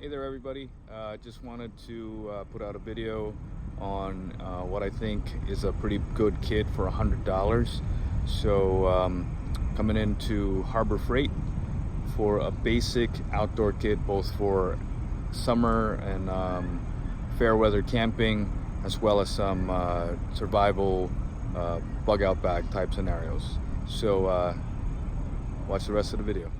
Hey there everybody, just wanted to put out a video on what I think is a pretty good kit for $100. So coming into Harbor Freight for a basic outdoor kit both for summer and fair weather camping, as well as some survival bug out bag type scenarios. So watch the rest of the video.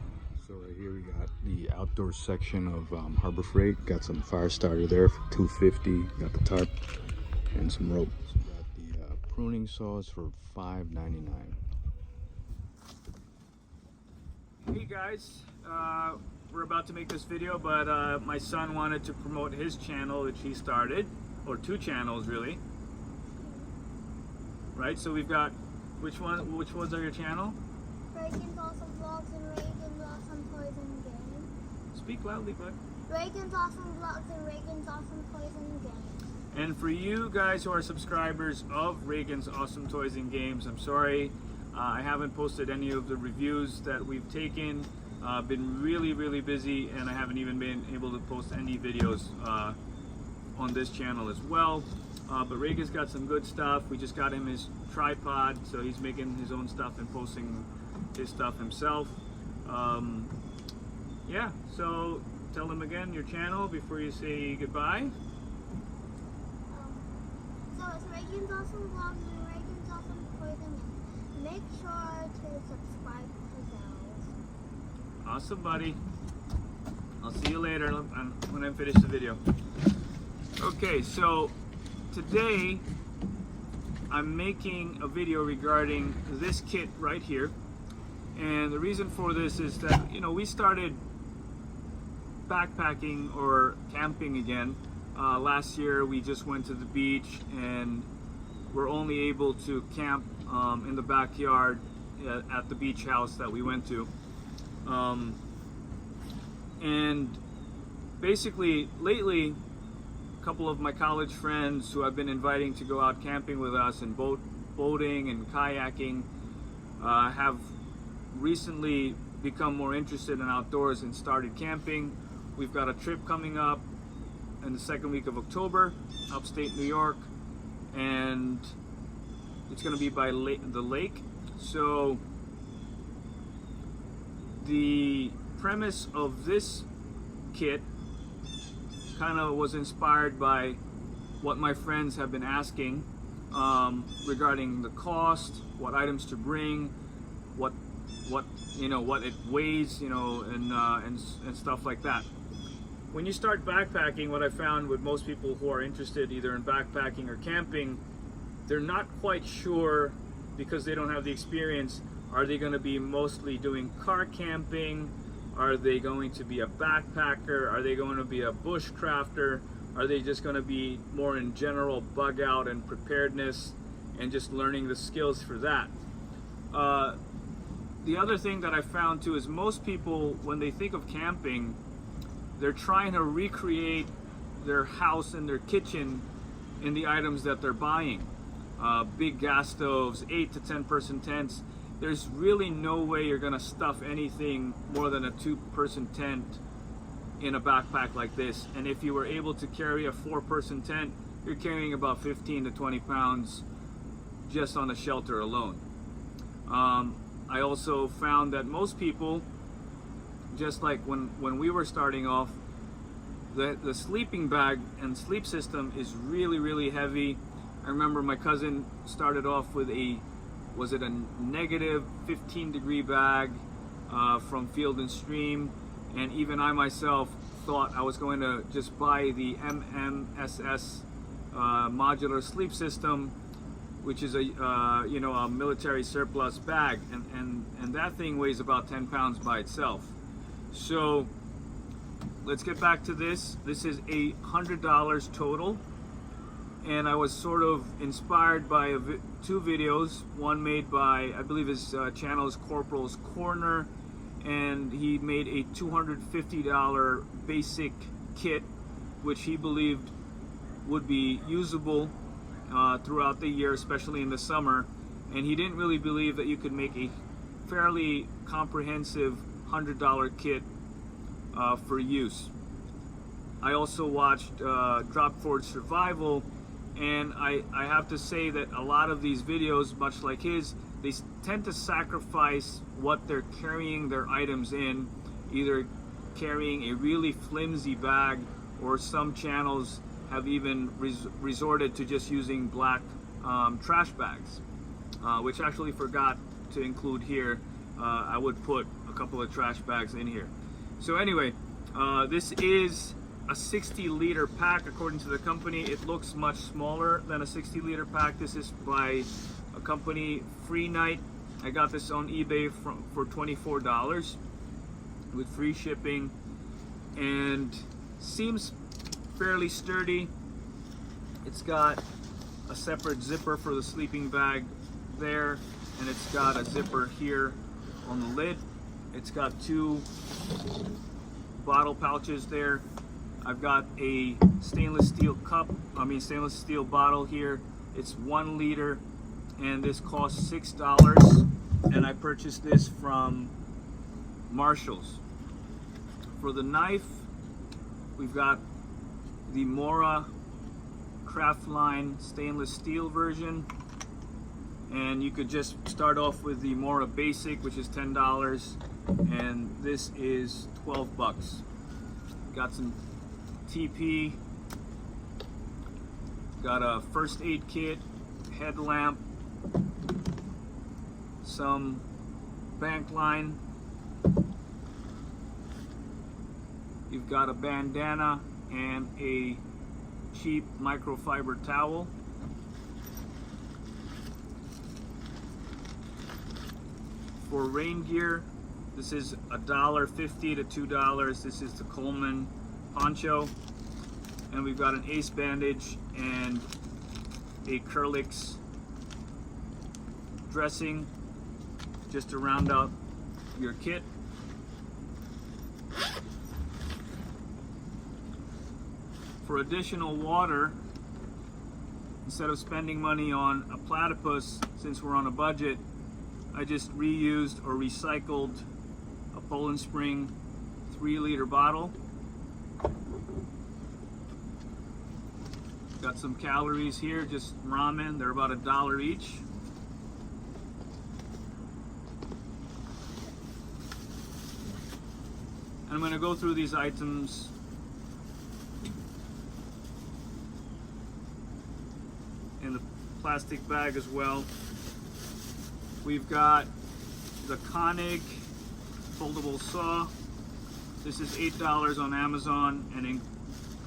So right here we got the outdoor section of Harbor Freight. Got some fire starter there for $2.50. Got the tarp and some ropes. Got the pruning saws for $5.99. Hey guys, we're about to make this video, but my son wanted to promote his channel, which he started, or two channels really. Right, so we've got, which ones are your channel? Reagan's Awesome Vlogs and Reagan's Awesome Toys and Games. Speak loudly, bud. Reagan's Awesome Vlogs and Reagan's Awesome Toys and Games. And for you guys who are subscribers of Reagan's Awesome Toys and Games, I'm sorry I haven't posted any of the reviews that we've taken. Been really busy, and I haven't even been able to post any videos on this channel as well. But Reagan's got some good stuff. We just got him his tripod, so he's making his own stuff and posting his stuff himself. Yeah, so tell them again your channel before you say goodbye. So it's Reagan's Awesome Vlogs and Reagan's Awesome Toys and Games. Make sure to subscribe to those. Awesome, buddy. I'll see you later when I finish the video. Okay, so today I'm making a video regarding this kit right here. And the reason for this is that, you know, we started backpacking or camping again. Last year we just went to the beach and we're only able to camp in the backyard at the beach house that we went to. And basically lately, a couple of my college friends who I've been inviting to go out camping with us and boating and kayaking have recently become more interested in outdoors and started camping. We've got a trip coming up in the second week of October, upstate New York, and it's going to be by the lake. So the premise of this kit kind of was inspired by what my friends have been asking regarding the cost, what items to bring, what it weighs, and stuff like that. When you start backpacking, what I found with most people who are interested either in backpacking or camping, they're not quite sure, because they don't have the experience. Are they going to be mostly doing car camping? Are they going to be a backpacker? Are they going to be a bushcrafter? Are they just going to be more in general bug out and preparedness and just learning the skills for that? The other thing that I found too is most people, when they think of camping, they're trying to recreate their house and their kitchen in the items that they're buying. Big gas stoves, 8 to 10 person tents. There's really no way you're gonna stuff anything more than a 2-person tent in a backpack like this. And if you were able to carry a 4-person tent, you're carrying about 15 to 20 pounds just on the shelter alone. I also found that most people, just like when we were starting off, the sleeping bag and sleep system is really heavy. I remember my cousin started off with a negative 15-degree bag from Field and Stream, and even I myself thought I was going to just buy the MMSS modular sleep system, which is a military surplus bag, and that thing weighs about 10 pounds by itself. So let's get back to this. This is $100 total. And I was sort of inspired by two videos, one made by, I believe his channel is Corporal's Corner, and he made a $250 basic kit, which he believed would be usable throughout the year, especially in the summer. And he didn't really believe that you could make a fairly comprehensive $100 kit for use. I also watched Drop Forward Survival, and I have to say that a lot of these videos, much like his, they tend to sacrifice what they're carrying their items in, either carrying a really flimsy bag, or some channels have even resorted to just using black trash bags, which I actually forgot to include here. I would put a couple of trash bags in here. So anyway, this is a 60-liter pack according to the company. It looks much smaller than a 60-liter pack. This is by a company, Free Night. I got this on eBay for $24 with free shipping, and seems fairly sturdy. It's got a separate zipper for the sleeping bag there, and it's got a zipper here on the lid. It's got 2 bottle pouches there. I've got a stainless steel bottle here. It's 1 liter, and this costs $6, and I purchased this from Marshall's. For the knife, we've got the Mora Craft Line stainless steel version, and you could just start off with the Mora Basic, which is $10, and this is 12 bucks. Got some TP, got a first aid kit, headlamp, some bank line, you've got a bandana and a cheap microfiber towel. For rain gear, this is $1.50 to $2. This is the Coleman poncho, and we've got an ace bandage and a Curlix dressing just to round out your kit. For additional water, instead of spending money on a platypus, since we're on a budget, I just reused or recycled a Poland Spring 3-liter bottle. Got some calories here, just ramen. They're about $1 each. I'm going to go through these items in the plastic bag as well. We've got the Koenig foldable saw. This is $8 on Amazon, and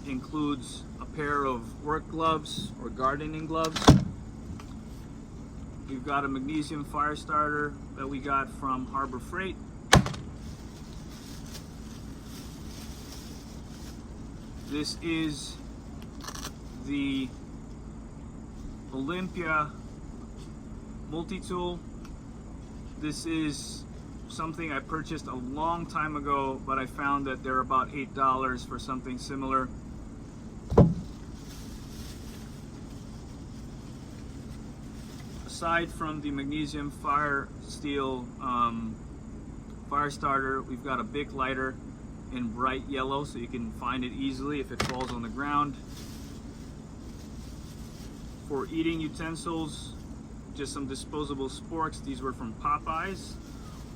includes a pair of work gloves or gardening gloves. We've got a magnesium fire starter that we got from Harbor Freight. This is the Olympia multi-tool. This is something I purchased a long time ago, but I found that they're about $8 for something similar. Aside from the magnesium fire steel fire starter, we've got a Bic lighter in bright yellow, so you can find it easily if it falls on the ground. For eating utensils, just some disposable sporks. These were from Popeyes.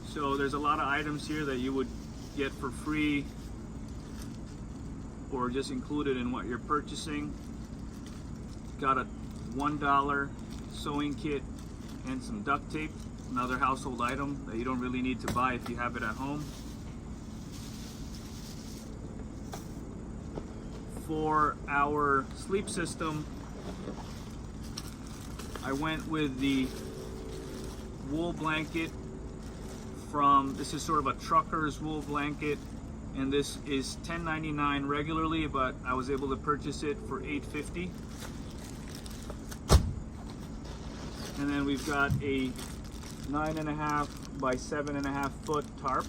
So there's a lot of items here that you would get for free or just included in what you're purchasing. Got a $1 sewing kit and some duct tape, another household item that you don't really need to buy if you have it at home. For our sleep system, I went with the wool blanket from, this is sort of a trucker's wool blanket, and this is $10.99 regularly, but I was able to purchase it for $8.50. And then we've got a 9.5 by 7.5 foot tarp,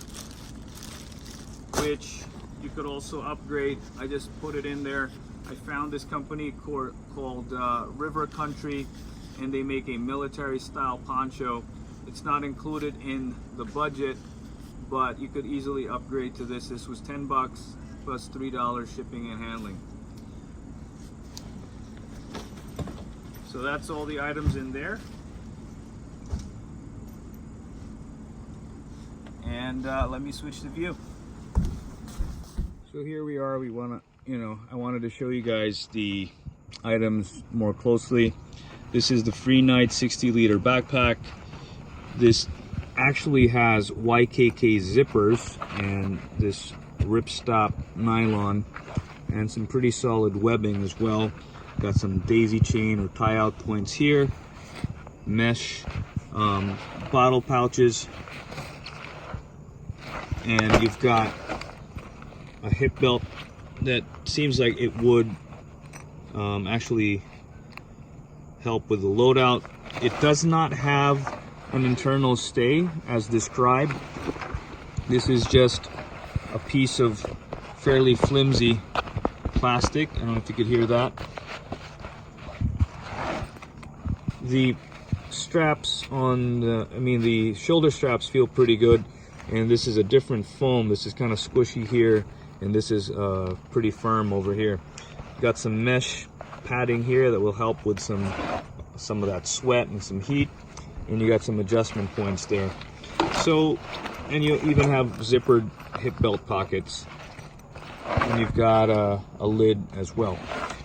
which you could also upgrade. I just put it in there. I found this company called River Country, and they make a military style poncho. It's not included in the budget, but you could easily upgrade to this. This was 10 bucks, plus $3 shipping and handling. So that's all the items in there. And let me switch the view. So here we are. We want to, I wanted to show you guys the items more closely. This is the Free Night 60-liter backpack. This actually has YKK zippers and this ripstop nylon and some pretty solid webbing as well. Got some daisy chain or tie out points here, mesh bottle pouches, and you've got a hip belt that seems like it would actually help with the loadout. It does not have an internal stay as described. This is just a piece of fairly flimsy plastic. I don't know if you could hear that. The straps on the shoulder straps feel pretty good, and this is a different foam. This is kind of squishy here, and this is pretty firm over here. Got some mesh padding here that will help with some of that sweat and some heat, and you got some adjustment points there. So, and you even have zippered hip belt pockets, and you've got a lid as well.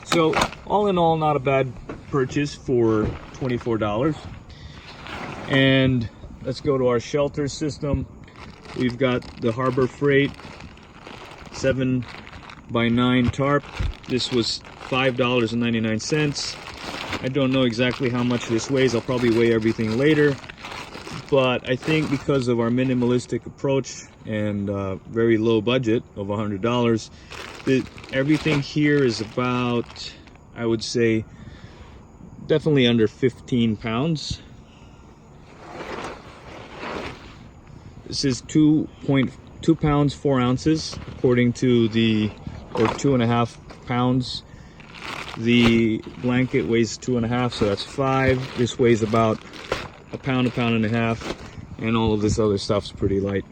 So all in all, not a bad purchase for $24. And let's go to our shelter system. We've got the Harbor Freight 7x9 tarp. This was $5.99. I don't know exactly how much this weighs. I'll probably weigh everything later, but I think because of our minimalistic approach and very low budget of $100, everything here is about, I would say, definitely under 15 pounds. This is 2.2 pounds 4 ounces according to the, or 2.5 pounds. The blanket weighs 2.5, so that's 5. This weighs about a pound and a half, and all of this other stuff's pretty light.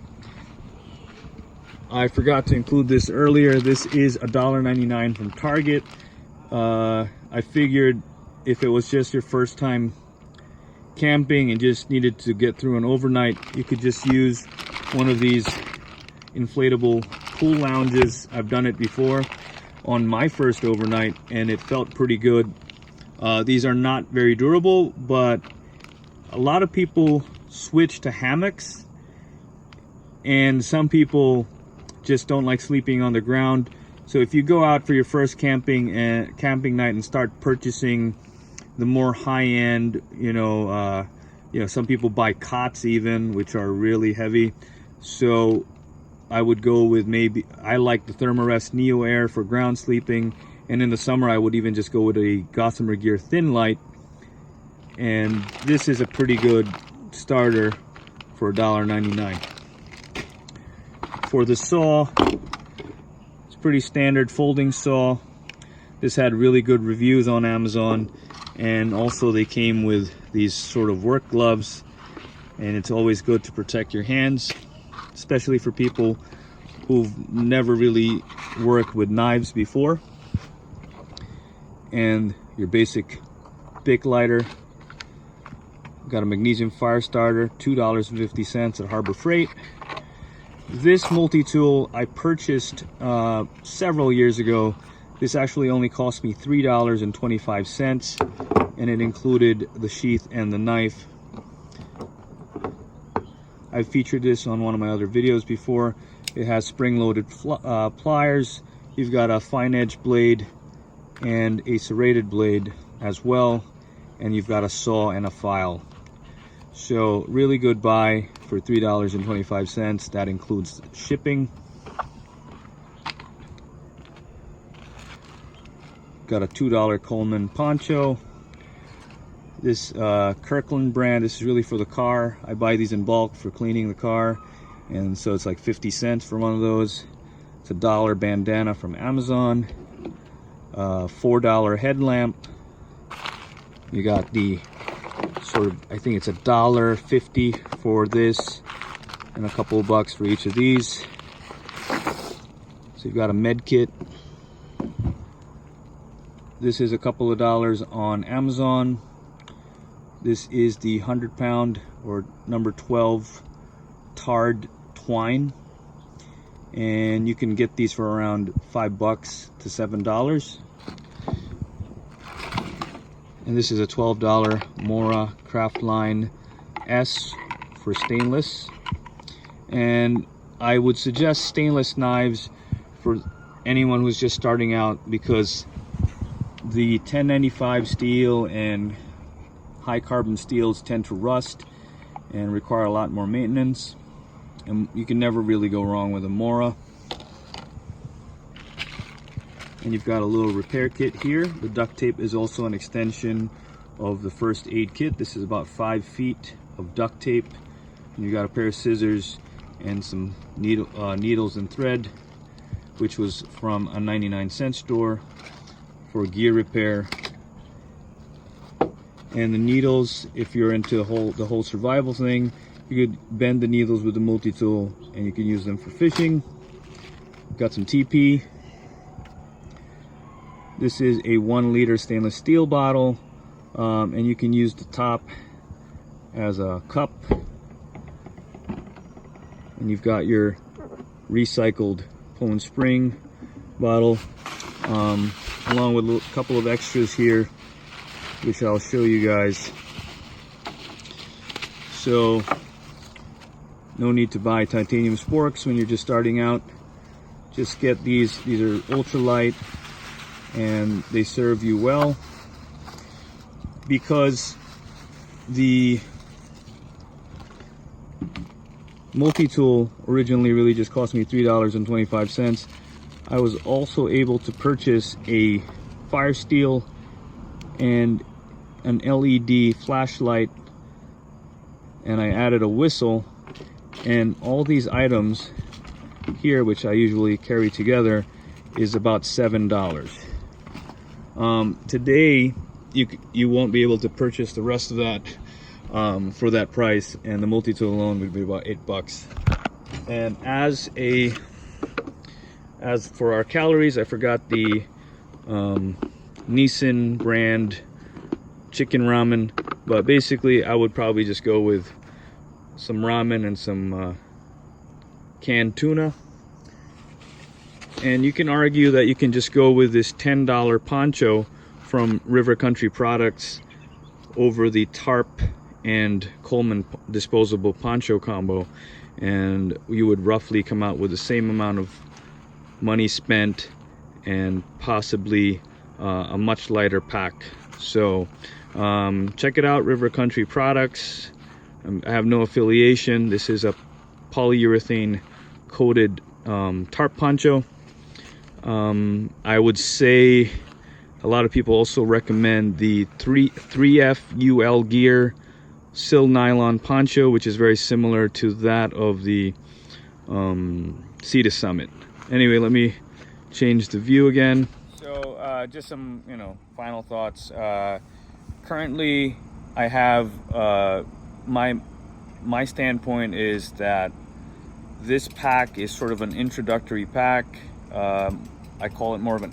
I forgot to include this earlier. This is $1.99 from Target. I figured if it was just your first time camping and just needed to get through an overnight, you could just use one of these inflatable pool lounges. I've done it before on my first overnight, and it felt pretty good. These are not very durable, but a lot of people switch to hammocks, and some people just don't like sleeping on the ground. So if you go out for your first camping night and start purchasing the more high-end, some people buy cots even, which are really heavy. So I would go with I like the Thermarest Neo Air for ground sleeping, and in the summer I would even just go with a Gossamer Gear Thin Light, and this is a pretty good starter for $1.99. For the saw, it's pretty standard folding saw. This had really good reviews on Amazon, and also they came with these sort of work gloves, and it's always good to protect your hands, especially for people who've never really worked with knives before. And your basic Bic lighter. Got a magnesium fire starter, $2.50 at Harbor Freight. This multi-tool I purchased several years ago. This actually only cost me $3.25, and it included the sheath and the knife. I've featured this on one of my other videos before. It has spring-loaded pliers. You've got a fine edge blade and a serrated blade as well, and you've got a saw and a file. So really good buy for $3.25. That includes shipping. Got a $2 Coleman poncho. This Kirkland brand, this is really for the car. I buy these in bulk for cleaning the car, and so it's like 50 cents for one of those. It's a $1 bandana from Amazon. $4 headlamp. You got the sort of, I think it's $1.50 for this, and a couple of bucks for each of these. So you've got a med kit. This is a couple of dollars on Amazon. This is the 100-pound or number 12 tarred twine, and you can get these for around $5 to $7. And this is a $12 Mora Craft Line S for stainless. And I would suggest stainless knives for anyone who's just starting out, because the 1095 steel and high carbon steels tend to rust and require a lot more maintenance, and you can never really go wrong with a Mora. And you've got a little repair kit here. The duct tape is also an extension of the first aid kit. This is about 5 feet of duct tape, and you've got a pair of scissors and some needles and thread, which was from a 99-cent store for gear repair. And the needles, if you're into the whole survival thing, you could bend the needles with the multi-tool and you can use them for fishing. Got some TP. This is a 1-liter stainless steel bottle, and you can use the top as a cup. And you've got your recycled Poland Spring bottle, along with a couple of extras here, which I'll show you guys. So no need to buy titanium sporks when you're just starting out. Just get these. These are ultralight, and they serve you well, because the multi-tool originally really just cost me $3.25. I was also able to purchase a fire steel and an LED flashlight, and I added a whistle, and all these items here, which I usually carry together, is about $7. Today you won't be able to purchase the rest of that for that price, and the multi-tool alone would be about $8. And as for our calories, I forgot the Nissan brand chicken ramen, but basically I would probably just go with some ramen and some canned tuna. And you can argue that you can just go with this $10 poncho from River Country Products over the tarp and Coleman disposable poncho combo, and you would roughly come out with the same amount of money spent and possibly a much lighter pack. So check it out, River Country Products. I have no affiliation. This is a polyurethane coated tarp poncho. I would say a lot of people also recommend the 3F UL Gear Sil Nylon poncho, which is very similar to that of the Sea to Summit. Anyway, let me change the view again. So just some final thoughts. Currently I have my standpoint is that this pack is sort of an introductory pack. I call it more of an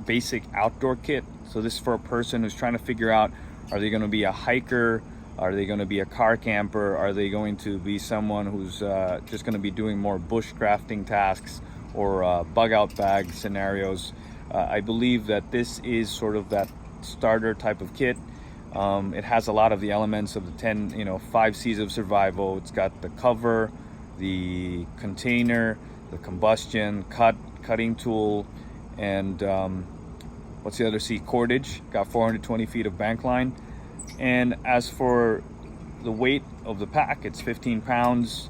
basic outdoor kit. So this is for a person who's trying to figure out, are they going to be a hiker? Are they going to be a car camper? Are they going to be someone who's just going to be doing more bushcrafting tasks or bug out bag scenarios? I believe that this is sort of that starter type of kit. It has a lot of the elements of the 5 C's of survival. It's got the cover, the container, the combustion, cutting tool, and what's the other C? Cordage. Got 420 feet of bank line. And as for the weight of the pack, it's 15 pounds.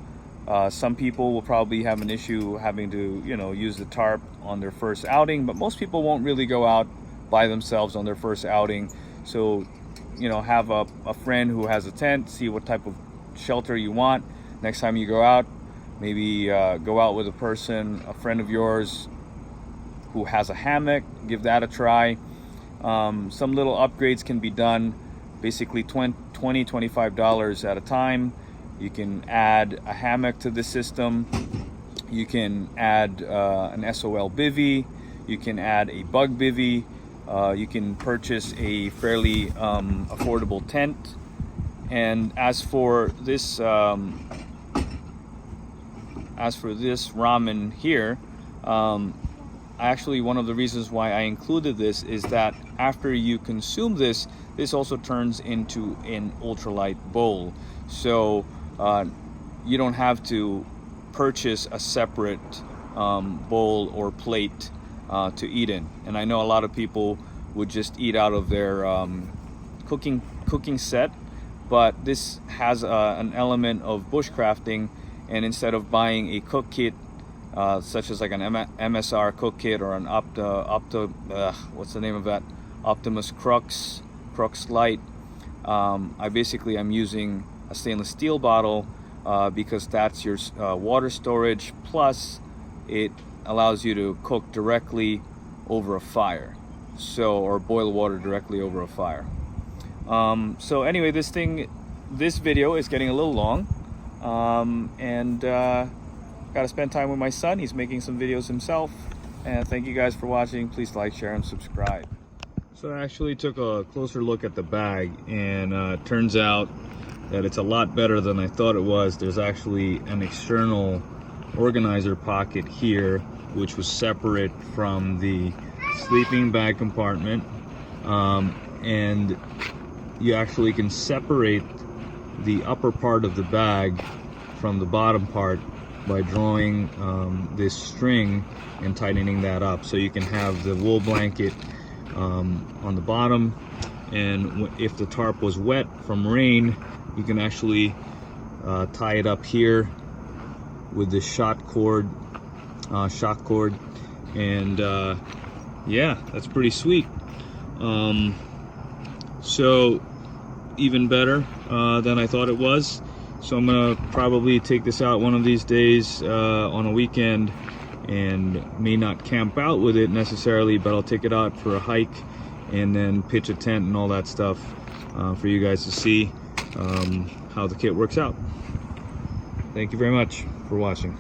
Some people will probably have an issue having to, use the tarp on their first outing, but most people won't really go out by themselves on their first outing. So, have a friend who has a tent, see what type of shelter you want. Next time you go out, maybe go out with a friend of yours who has a hammock, give that a try. Some little upgrades can be done, basically $20-$25 at a time. You can add a hammock to the system, You can add an SOL bivvy, you can add a bug bivvy, you can purchase a fairly affordable tent. And as for this ramen here, actually one of the reasons why I included this is that after you consume this, this also turns into an ultralight bowl. So you don't have to purchase a separate bowl or plate to eat in. And I know a lot of people would just eat out of their cooking set, but this has an element of bushcrafting, and instead of buying a cook kit such as like an MSR cook kit or an what's the name of that, Optimus Crux Light, I'm using a stainless steel bottle because that's your water storage, plus it allows you to cook directly over a fire, or boil water directly over a fire. So anyway, this video is getting a little long, and gotta spend time with my son. He's making some videos himself, and thank you guys for watching. Please like, share, and subscribe. So I actually took a closer look at the bag, and it turns out that it's a lot better than I thought it was. There's actually an external organizer pocket here, which was separate from the sleeping bag compartment, and you actually can separate the upper part of the bag from the bottom part by drawing this string and tightening that up, so you can have the wool blanket on the bottom, and if the tarp was wet from rain, you can actually tie it up here with this shock cord, and yeah, that's pretty sweet. So even better than I thought it was. So I'm gonna probably take this out one of these days on a weekend, and may not camp out with it necessarily, but I'll take it out for a hike and then pitch a tent and all that stuff for you guys to see how the kit works out. Thank you very much for watching.